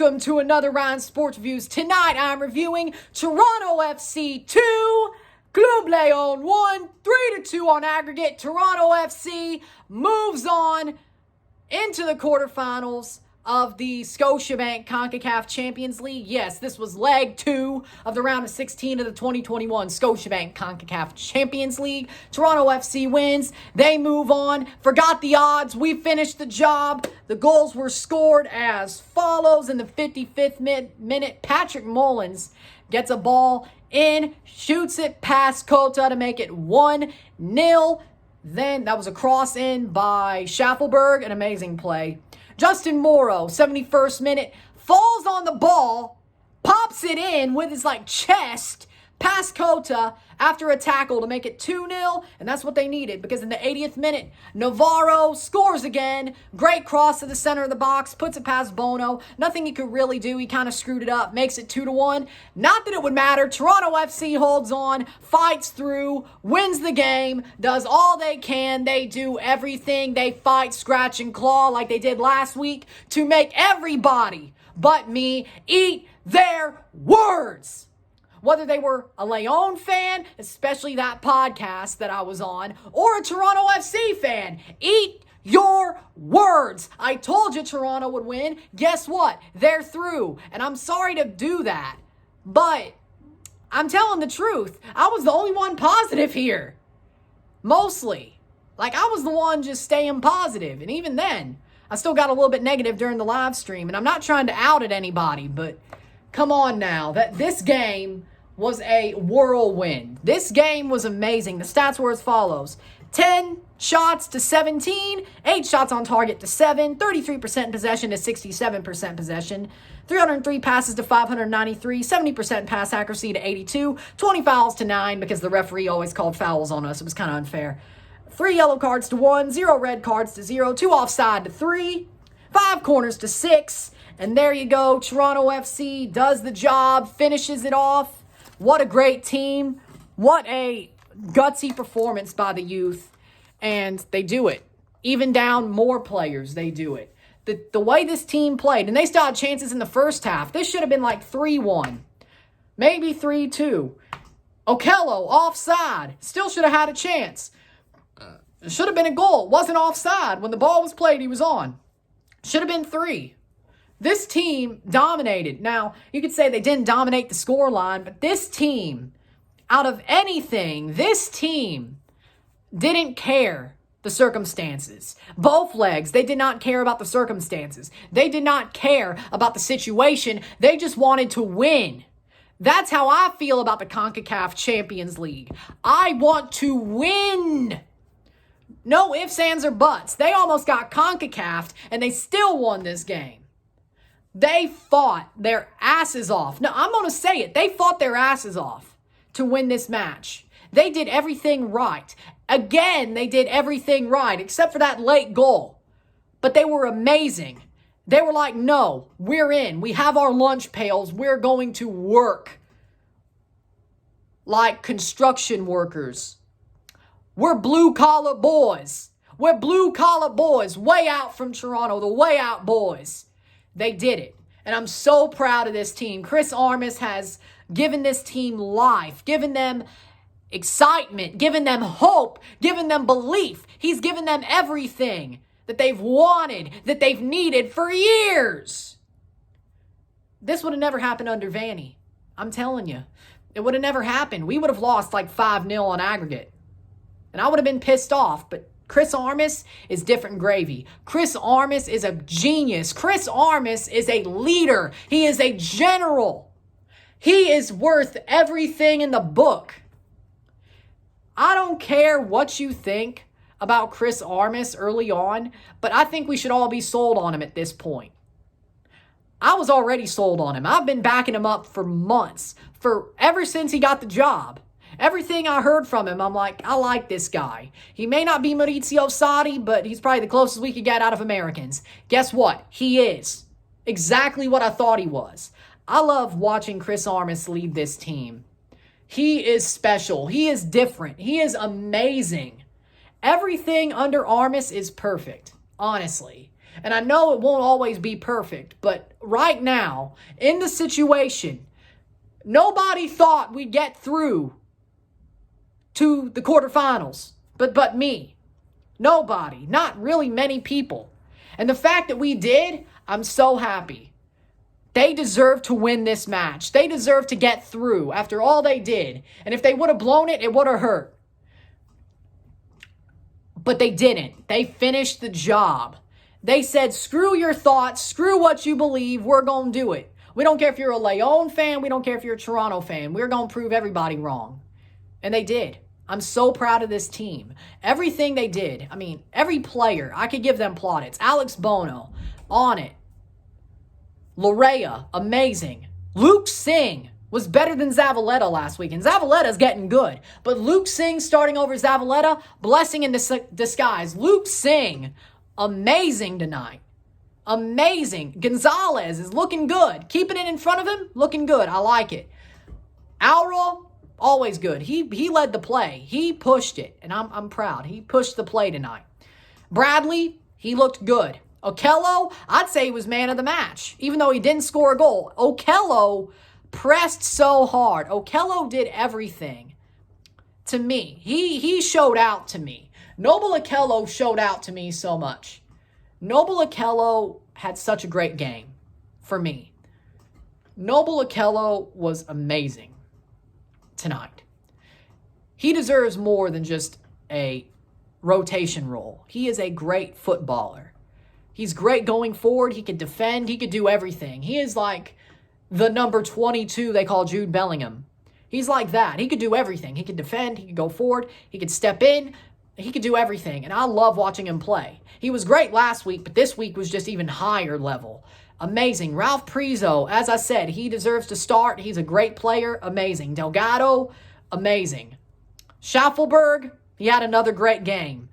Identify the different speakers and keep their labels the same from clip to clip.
Speaker 1: Welcome to another round of Sports Reviews. Tonight I'm reviewing Toronto FC 2, Club León 1, 3-2 on aggregate. Toronto FC moves on into the quarterfinals of the Scotiabank Concacaf Champions League. Yes, this was leg 2 of the round of 16 of the 2021 Scotiabank Concacaf Champions League. Toronto FC wins. They move on. Forgot the odds. We finished the job. The goals were scored as follows. In the 55th minute, Patrick Mullins gets a ball in, shoots it past Cota to make it 1-0. Then that was a cross in by Schaffelberg, an amazing play. Justin Morrow, 71st minute, falls on the ball, pops it in with his chest past Cota after a tackle to make it 2-0, and that's what they needed because in the 80th minute, Navarro scores again. Great cross to the center of the box, puts it past Bono. Nothing he could really do. He kind of screwed it up, makes it 2-1. Not that it would matter. Toronto FC holds on, fights through, wins the game, does all they can. They do everything. They fight, scratch, and claw like they did last week to make everybody but me eat their words. Whether they were a León fan, especially that podcast that I was on, or a Toronto FC fan, eat your words. I told you Toronto would win. Guess what? They're through. And I'm sorry to do that, but I'm telling the truth. I was the only one positive here. Mostly. I was the one just staying positive. And even then, I still got a little bit negative during the live stream. And I'm not trying to out at anybody, but come on now. This game was a whirlwind. This game was amazing. The stats were as follows. 10 shots to 17, 8 shots on target to 7, 33% possession to 67% possession, 303 passes to 593, 70% pass accuracy to 82, 20 fouls to 9 because the referee always called fouls on us. It was kind of unfair. 3 yellow cards to 1, 0 red cards to 0, 2 offside to 3, 5 corners to 6, and there you go. Toronto FC does the job, finishes it off. What a great team. What a gutsy performance by the youth. And they do it. Even down more players, they do it. The way this team played, and they still had chances in the first half. This should have been 3-1. Maybe 3-2. Okello, offside. Still should have had a chance. It should have been a goal. Wasn't offside. When the ball was played, he was on. Should have been 3. This team dominated. Now, you could say they didn't dominate the scoreline, but this team, out of anything, this team didn't care the circumstances. Both legs, they did not care about the circumstances. They did not care about the situation. They just wanted to win. That's how I feel about the Concacaf Champions League. I want to win. No ifs, ands, or buts. They almost got Concacaf'd, and they still won this game. They fought their asses off. No, I'm going to say it. They fought their asses off to win this match. They did everything right. Again, they did everything right, except for that late goal. But they were amazing. They were like, no, we're in. We have our lunch pails. We're going to work like construction workers. We're blue-collar boys. We're blue-collar boys. Way out from Toronto, the way out boys. They did it. And I'm so proud of this team. Chris Armas has given this team life, given them excitement, given them hope, given them belief. He's given them everything that they've wanted, that they've needed for years. This would have never happened under Vanny. I'm telling you. It would have never happened. We would have lost 5-0 on aggregate. And I would have been pissed off, but Chris Armas is different gravy. Chris Armas is a genius. Chris Armas is a leader. He is a general. He is worth everything in the book. I don't care what you think about Chris Armas early on, but I think we should all be sold on him at this point. I was already sold on him. I've been backing him up for months, ever since he got the job. Everything I heard from him, I'm like, I like this guy. He may not be Maurizio Sarri, but he's probably the closest we could get out of Americans. Guess what? He is. Exactly what I thought he was. I love watching Chris Armas lead this team. He is special. He is different. He is amazing. Everything under Armas is perfect, honestly. And I know it won't always be perfect, but right now, in the situation, nobody thought we'd get through to the quarterfinals, but me. Nobody. Not really many people. And the fact that we did, I'm so happy. They deserve to win this match. They deserve to get through after all they did. And if they would have blown it, it would have hurt. But they didn't. They finished the job. They said, screw your thoughts, screw what you believe, we're going to do it. We don't care if you're a León fan, we don't care if you're a Toronto fan. We're going to prove everybody wrong. And they did. I'm so proud of this team. Everything they did. I mean, every player, I could give them plaudits. Alex Bono, on it. Larea, amazing. Luke Singh was better than Zavaleta last week. And Zavaleta's getting good. But Luke Singh starting over Zavaleta, blessing in disguise. Luke Singh, amazing tonight. Amazing. Gonzalez is looking good. Keeping it in front of him, looking good. I like it. Alro, always good. He led the play. He pushed it. And I'm proud. He pushed the play tonight. Bradley, he looked good. Okello, I'd say he was man of the match. Even though he didn't score a goal. Okello pressed so hard. Okello did everything to me. He showed out to me. Noble Okello showed out to me so much. Noble Okello had such a great game for me. Noble Okello was amazing tonight. He deserves more than just a rotation role. He is a great footballer. He's great going forward. He could defend. He could do everything. He is like the number 22 they call Jude Bellingham. He's like that. He could do everything. He could defend. He could go forward. He could step in. He could do everything. And I love watching him play. He was great last week, but this week was just even higher level. Amazing. Ralph Prizo, as I said, he deserves to start. He's a great player. Amazing. Delgado, amazing. Schaffelberg, he had another great game.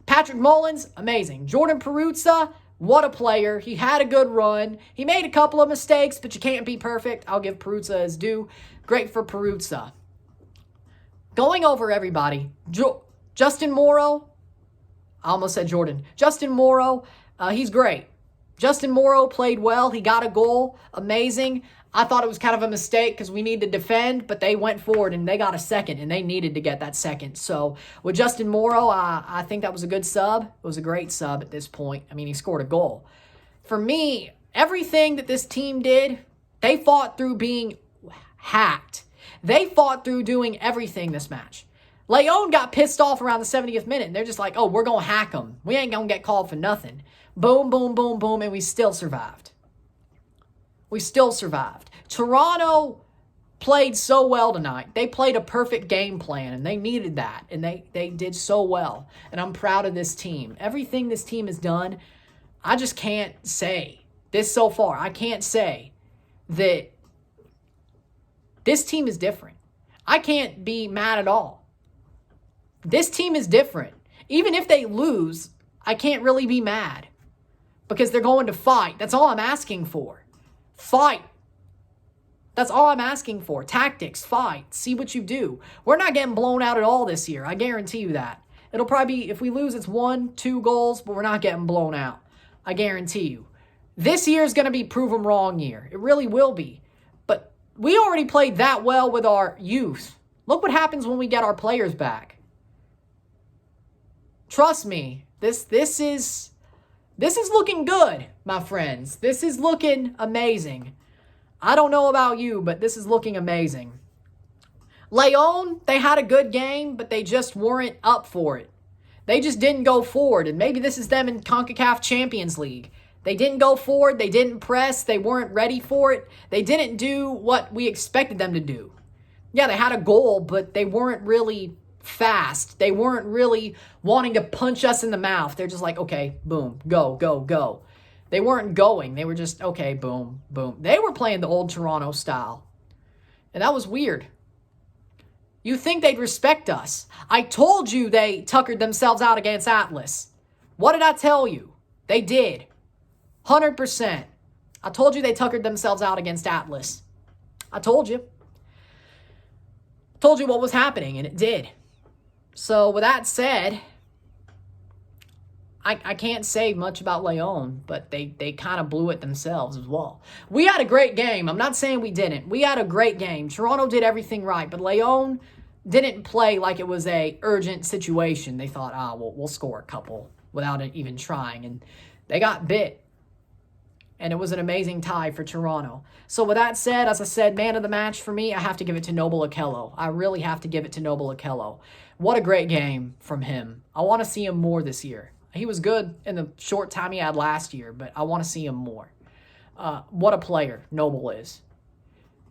Speaker 1: Patrick Mullins, amazing. Jordan Peruzza, what a player. He had a good run. He made a couple of mistakes, but you can't be perfect. I'll give Peruzza his due. Great for Peruzza. Going over everybody. Justin Morrow, I almost said Jordan. Justin Morrow, he's great. Justin Morrow played well. He got a goal. Amazing. I thought it was kind of a mistake because we need to defend, but they went forward and they got a second, and they needed to get that second. So with Justin Morrow, I think that was a good sub. It was a great sub at this point. I mean, he scored a goal. For me, everything that this team did, they fought through being hacked. They fought through doing everything this match. León got pissed off around the 70th minute, and they're just like, oh, we're going to hack them. We ain't going to get called for nothing. Boom, boom, boom, boom, and we still survived. We still survived. Toronto played so well tonight. They played a perfect game plan, and they needed that, and they did so well. And I'm proud of this team. Everything this team has done, I just can't say this so far. I can't say that this team is different. I can't be mad at all. This team is different. Even if they lose, I can't really be mad because they're going to fight. That's all I'm asking for. Fight. That's all I'm asking for. Tactics, fight. See what you do. We're not getting blown out at all this year. I guarantee you that. It'll probably be, if we lose, it's 1-2 goals, but we're not getting blown out. I guarantee you. This year is going to be prove them wrong year. It really will be. But we already played that well with our youth. Look what happens when we get our players back. Trust me, this is looking good, my friends. This is looking amazing. I don't know about you, but this is looking amazing. León, they had a good game, but they just weren't up for it. They just didn't go forward, and maybe this is them in Concacaf Champions League. They didn't go forward. They didn't press. They weren't ready for it. They didn't do what we expected them to do. Yeah, they had a goal, but they weren't really fast. They weren't really wanting to punch us in the mouth. They're just like, okay, boom, go, go, go. They weren't going. They were just, okay, boom, boom. They were playing the old Toronto style. And that was weird. You think they'd respect us. I told you they tuckered themselves out against Atlas. What did I tell you? They did. 100%. I told you they tuckered themselves out against Atlas. I told you. I told you what was happening, and it did. So with that said, I can't say much about León, but they kind of blew it themselves as well. We had a great game. I'm not saying we didn't. We had a great game. Toronto did everything right, but León didn't play like it was a urgent situation. They thought, we'll score a couple without it even trying, and they got bit. And it was an amazing tie for Toronto. So with that said, as I said, man of the match for me, I have to give it to Noble Okello. I really have to give it to Noble Okello. What a great game from him. I want to see him more this year. He was good in the short time he had last year, but I want to see him more. What a player Noble is.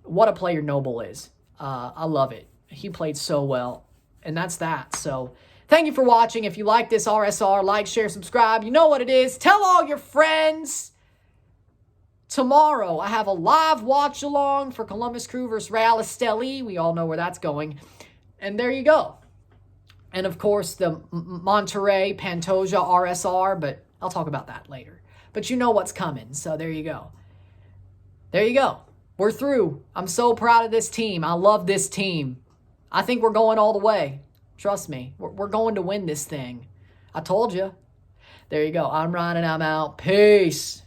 Speaker 1: What a player Noble is. I love it. He played so well. And that's that. So thank you for watching. If you like this RSR, like, share, subscribe. You know what it is. Tell all your friends. Tomorrow, I have a live watch-along for Columbus Crew versus Real Esteli. We all know where that's going. And there you go. And, of course, the Monterrey Pantoja RSR, but I'll talk about that later. But you know what's coming, so there you go. There you go. We're through. I'm so proud of this team. I love this team. I think we're going all the way. Trust me. We're going to win this thing. I told you. There you go. I'm Ryan, and I'm out. Peace.